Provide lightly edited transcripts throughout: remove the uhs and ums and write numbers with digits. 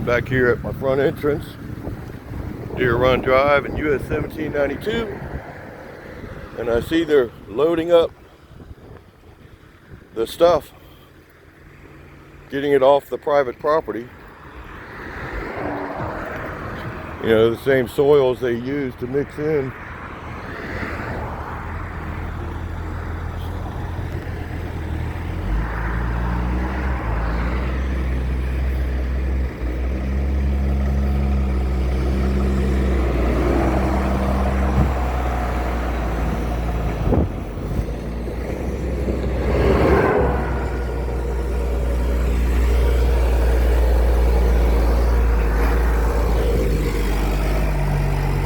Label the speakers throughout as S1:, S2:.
S1: I'm back here at my front entrance, Deer Run Drive and US 1792, and I see they're loading up the stuff, getting it off the private property. You know, the same soils they use to mix in.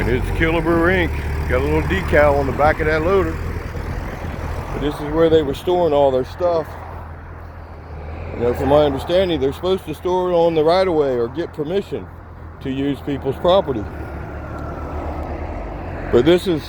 S1: It's Killebrew Inc. Got a little decal on the back of that loader. But this is where they were storing all their stuff. You know, from my understanding, they're supposed to store it on the right-of-way or get permission to use people's property. But this is,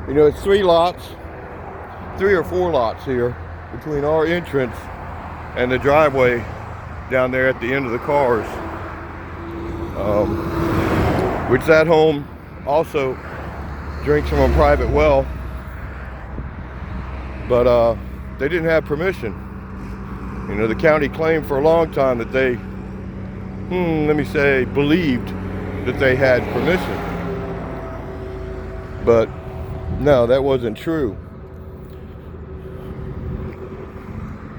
S1: you know, it's 3 or 4 lots here between our entrance and the driveway down there at the end of the cars. Which that home also drinks from a private well, but they didn't have permission. You know, the county claimed for a long time that they, believed that they had permission. But no, that wasn't true.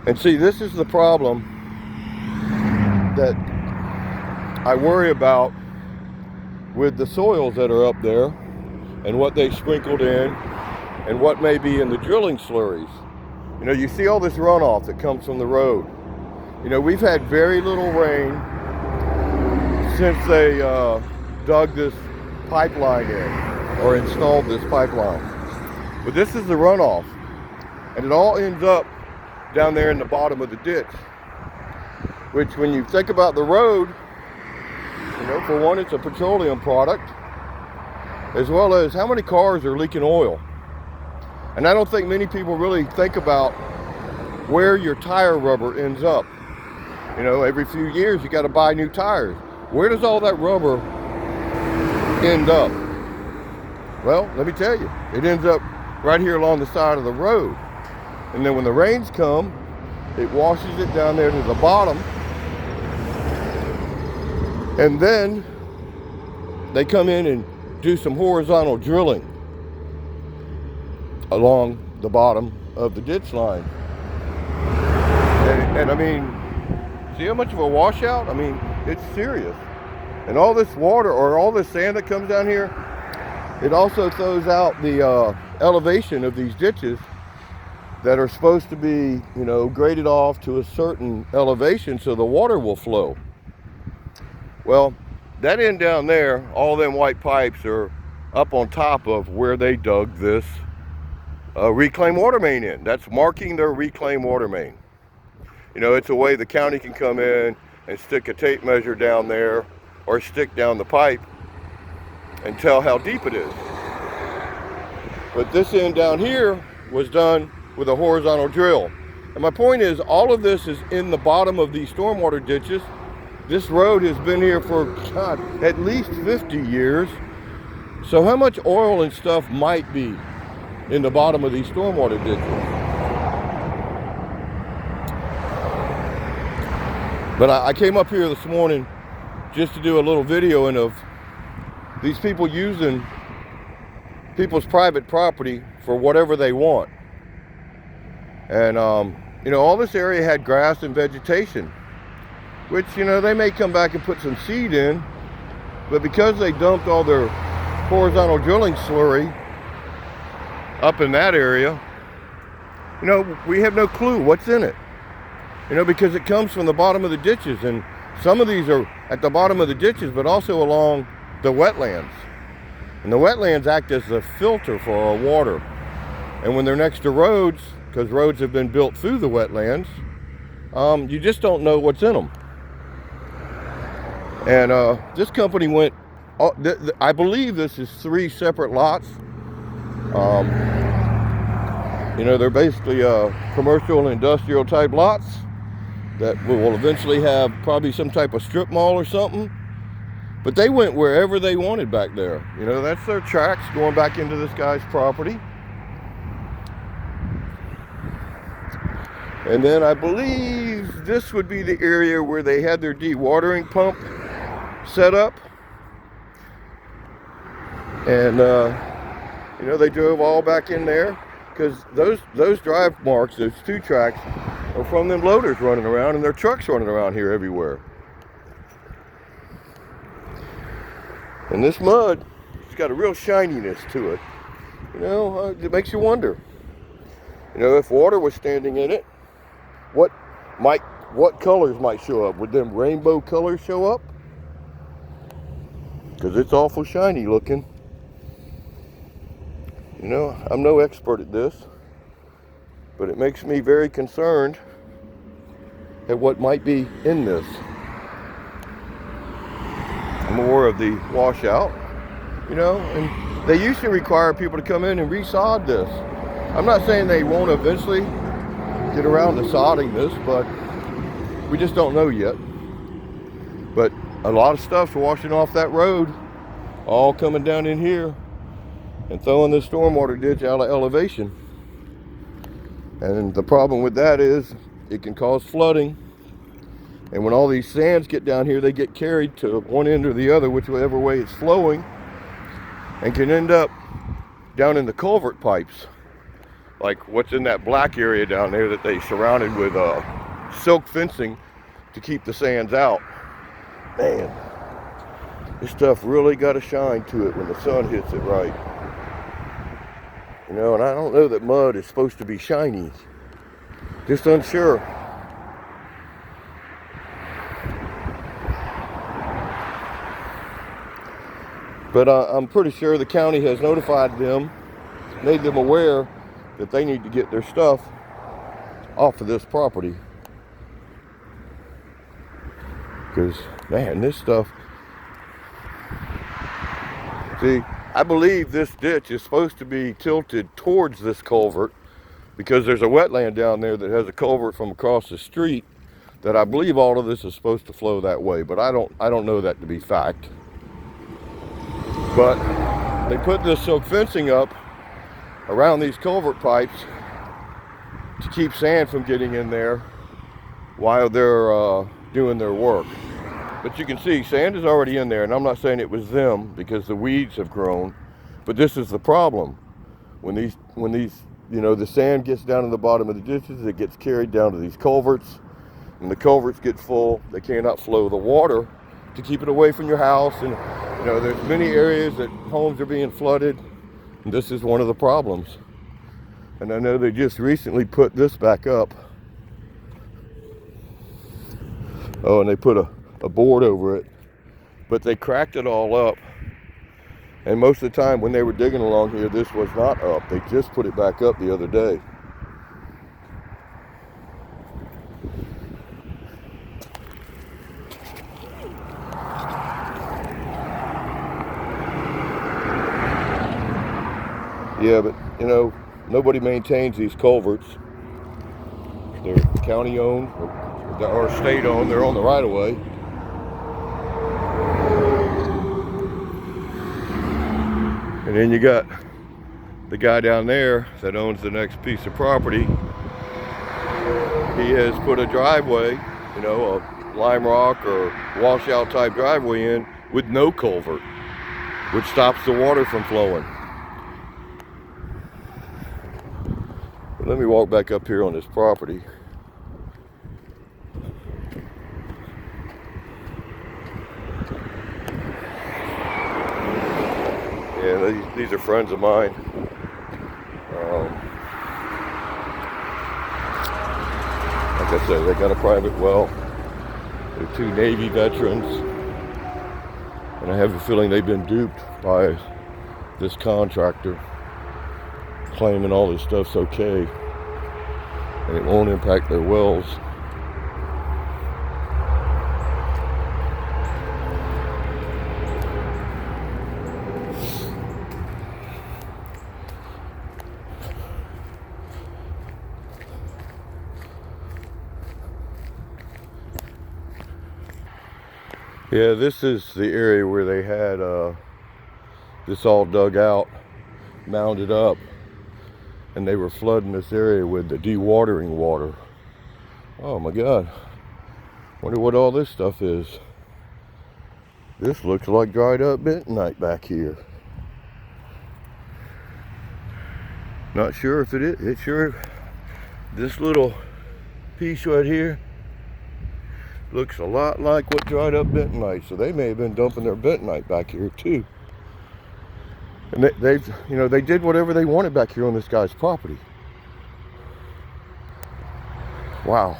S1: And see, this is the problem that I worry about with the soils that are up there and what they sprinkled in and what may be in the drilling slurries. You know, you see all this runoff that comes from the road. You know, we've had very little rain since they dug this pipeline in or installed this pipeline. But this is the runoff, and it all ends up down there in the bottom of the ditch, which when you think about the road, you know, for one, it's a petroleum product, as well as how many cars are leaking oil. And I don't think many people really think about where your tire rubber ends up. You know, every few years you got to buy new tires. Where does all that rubber end up? Well, let me tell you, it ends up right here along the side of the road. And then when the rains come, it washes it down there to the bottom. And then they come in and do some horizontal drilling along the bottom of the ditch line. And I mean, see how much of a washout? I mean, it's serious. And all this water or all this sand that comes down here, it also throws out the elevation of these ditches that are supposed to be, you know, graded off to a certain elevation so the water will flow. Well, that end down there, all them white pipes are up on top of where they dug this reclaimed water main in. That's marking their reclaimed water main. You know, it's a way the county can come in and stick a tape measure down there or stick down the pipe and tell how deep it is. But this end down here was done with a horizontal drill. And my point is, all of this is in the bottom of these stormwater ditches. This road has been here for, God, at least 50 years. So how much oil and stuff might be in the bottom of these stormwater ditches? But I came up here this morning just to do a little videoing of these people using people's private property for whatever they want. And, you know, all this area had grass and vegetation, which, you know, they may come back and put some seed in, but because they dumped all their horizontal drilling slurry up in that area, you know, we have no clue what's in it. You know, because it comes from the bottom of the ditches, and some of these are at the bottom of the ditches, but also along the wetlands. And the wetlands act as a filter for our water. And when they're next to roads, because roads have been built through the wetlands, you just don't know what's in them. And this company went, I believe this is 3 separate lots. You know, they're basically commercial and industrial type lots. that will eventually have probably some type of strip mall or something. But they went wherever they wanted back there. You know, that's their tracks going back into this guy's property. And then I believe this would be the area where they had their dewatering pump set up. And, you know, they drove all back in there because those drive marks, those 2 tracks, are from them loaders running around and their trucks running around here everywhere. And this mud, it's got a real shininess to it. You know, it makes you wonder. You know, if water was standing in it, what colors might show up? Would them rainbow colors show up? Because it's awful shiny looking. You know, I'm no expert at this, but it makes me very concerned at what might be in this. I'm aware of the washout, you know, and they used to require people to come in and resod this. I'm not saying they won't eventually get around to sodding this, but we just don't know yet. But a lot of stuff's washing off that road, all coming down in here and throwing this stormwater ditch out of elevation. And the problem with that is it can cause flooding. And when all these sands get down here, they get carried to one end or the other, whichever way it's flowing, and can end up down in the culvert pipes. Like what's in that black area down there that they surrounded with silk fencing to keep the sands out. Man, this stuff really got a shine to it when the sun hits it right. You know, and I don't know that mud is supposed to be shiny. Just unsure. But I'm pretty sure the county has notified them, made them aware that they need to get their stuff off of this property. Because, man, this stuff... See, I believe this ditch is supposed to be tilted towards this culvert because there's a wetland down there that has a culvert from across the street that I believe all of this is supposed to flow that way, but I don't know that to be fact. But they put this silk fencing up around these culvert pipes to keep sand from getting in there while they're doing their work. But you can see sand is already in there, and I'm not saying it was them because the weeds have grown, but this is the problem. When these you know, the sand gets down to the bottom of the ditches, it gets carried down to these culverts. When the culverts get full, they cannot flow the water to keep it away from your house. And you know, there's many areas that homes are being flooded, and this is one of the problems. And I know they just recently put this back up. Oh, and they put a board over it, but they cracked it all up. And most of the time when they were digging along here, this was not up. They just put it back up the other day. Yeah, but you know, nobody maintains these culverts. They're county owned or state owned. They're on the right of way. And then you got the guy down there that owns the next piece of property. He has put a driveway, you know, a lime rock or washout type driveway in with no culvert, which stops the water from flowing. But let me walk back up here on this property. Yeah, these are friends of mine. Like I said, they got a private well. They're two Navy veterans. And I have a feeling they've been duped by this contractor claiming all this stuff's okay and it won't impact their wells. Yeah, this is the area where they had this all dug out, mounded up, and they were flooding this area with the dewatering water. Oh my God. Wonder what all this stuff is. This looks like dried up bentonite back here. Not sure if it is. It's sure. This little piece right here looks a lot like what dried up bentonite. So they may have been dumping their bentonite back here too. And they did whatever they wanted back here on this guy's property. Wow.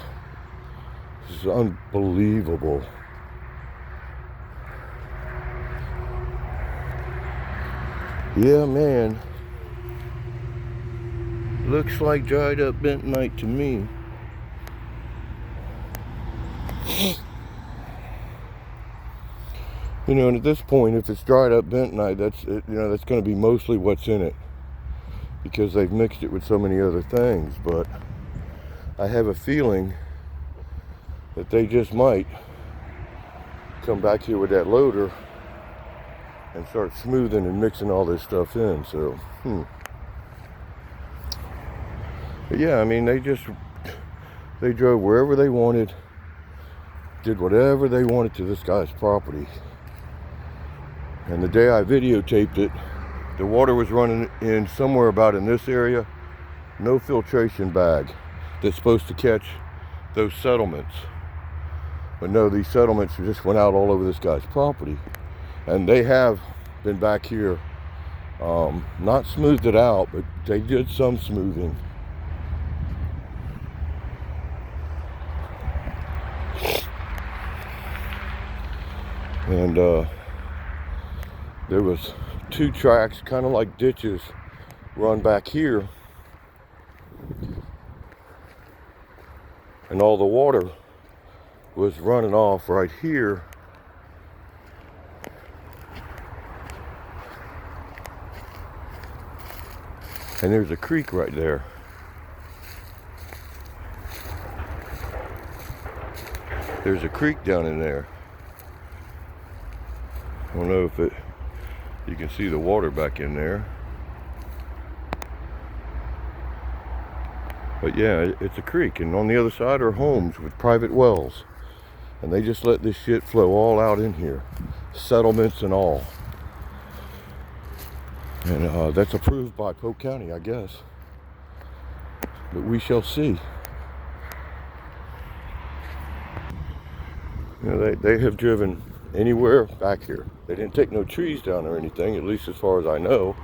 S1: This is unbelievable. Yeah, man. Looks like dried up bentonite to me. You know, and at this point, if it's dried up bentonite, that's going to be mostly what's in it, because they've mixed it with so many other things. But I have a feeling that they just might come back here with that loader and start smoothing and mixing all this stuff in. So, But yeah, I mean, they drove wherever they wanted, did whatever they wanted to this guy's property. And the day I videotaped it, the water was running in somewhere about in this area. No filtration bag that's supposed to catch those settlements. But no, these settlements just went out all over this guy's property. And they have been back here, not smoothed it out, but they did some smoothing. And there was 2 tracks, kind of like ditches, run back here. And all the water was running off right here. And there's a creek right there. There's a creek down in there. I don't know if you can see the water back in there. But yeah, it's a creek, and on the other side are homes with private wells. And they just let this shit flow all out in here. Settlements and all. And that's approved by Polk County, I guess. But we shall see. You know, they have driven anywhere back here. They didn't take no trees down or anything, at least as far as I know.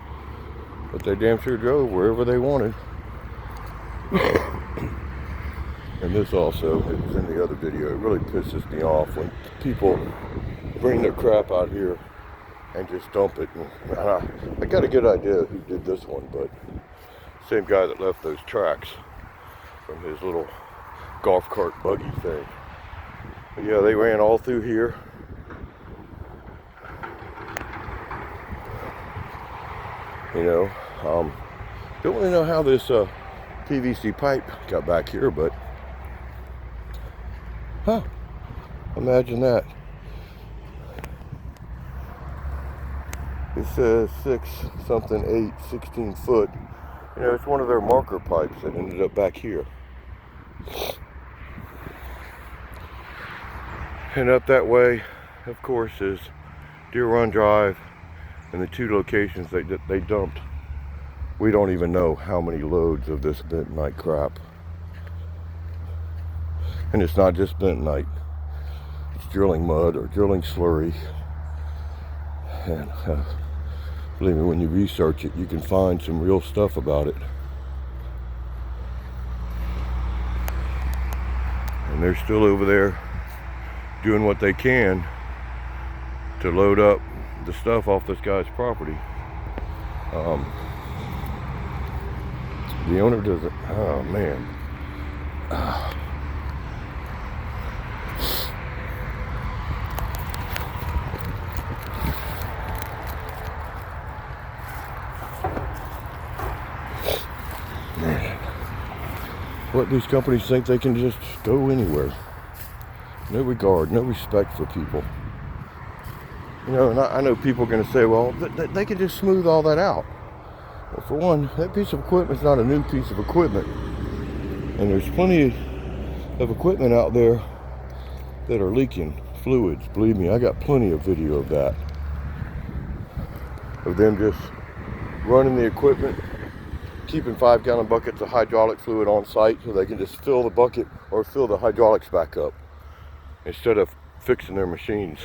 S1: But they damn sure drove wherever they wanted. And this also, it was in the other video, it really pisses me off when people bring their crap out here and just dump it. And I got a good idea who did this one, but same guy that left those tracks from his little golf cart buggy thing. But yeah, they ran all through here. You know, don't really know how this PVC pipe got back here, but imagine that. It says 16 foot. You know, it's one of their marker pipes that ended up back here. And up that way, of course, is Deer Run Drive and the 2 locations they dumped. We don't even know how many loads of this bentonite crap. And it's not just bentonite. It's drilling mud or drilling slurry. And believe me, when you research it, you can find some real stuff about it. And they're still over there doing what they can to load up the stuff off this guy's property. The owner doesn't. Oh man. Man. What, these companies think they can just go anywhere. No regard, no respect for people. You know, and I know people are going to say, well, they can just smooth all that out. Well, for one, that piece of equipment is not a new piece of equipment. And there's plenty of equipment out there that are leaking fluids. Believe me, I got plenty of video of that. Of them just running the equipment, keeping 5-gallon buckets of hydraulic fluid on site so they can just fill the bucket or fill the hydraulics back up instead of fixing their machines.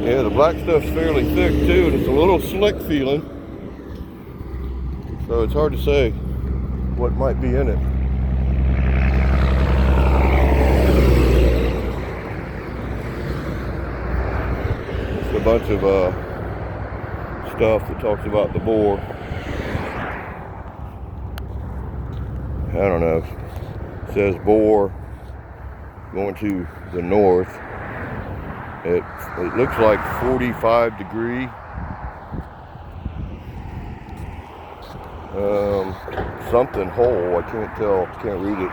S1: Yeah, the black stuff's fairly thick too, and it's a little slick feeling. So it's hard to say what might be in it. It's a bunch of stuff that talks about the bore. I don't know. It says bore going to the north. It looks like 45 degree. Something hole. I can't tell. Can't read it.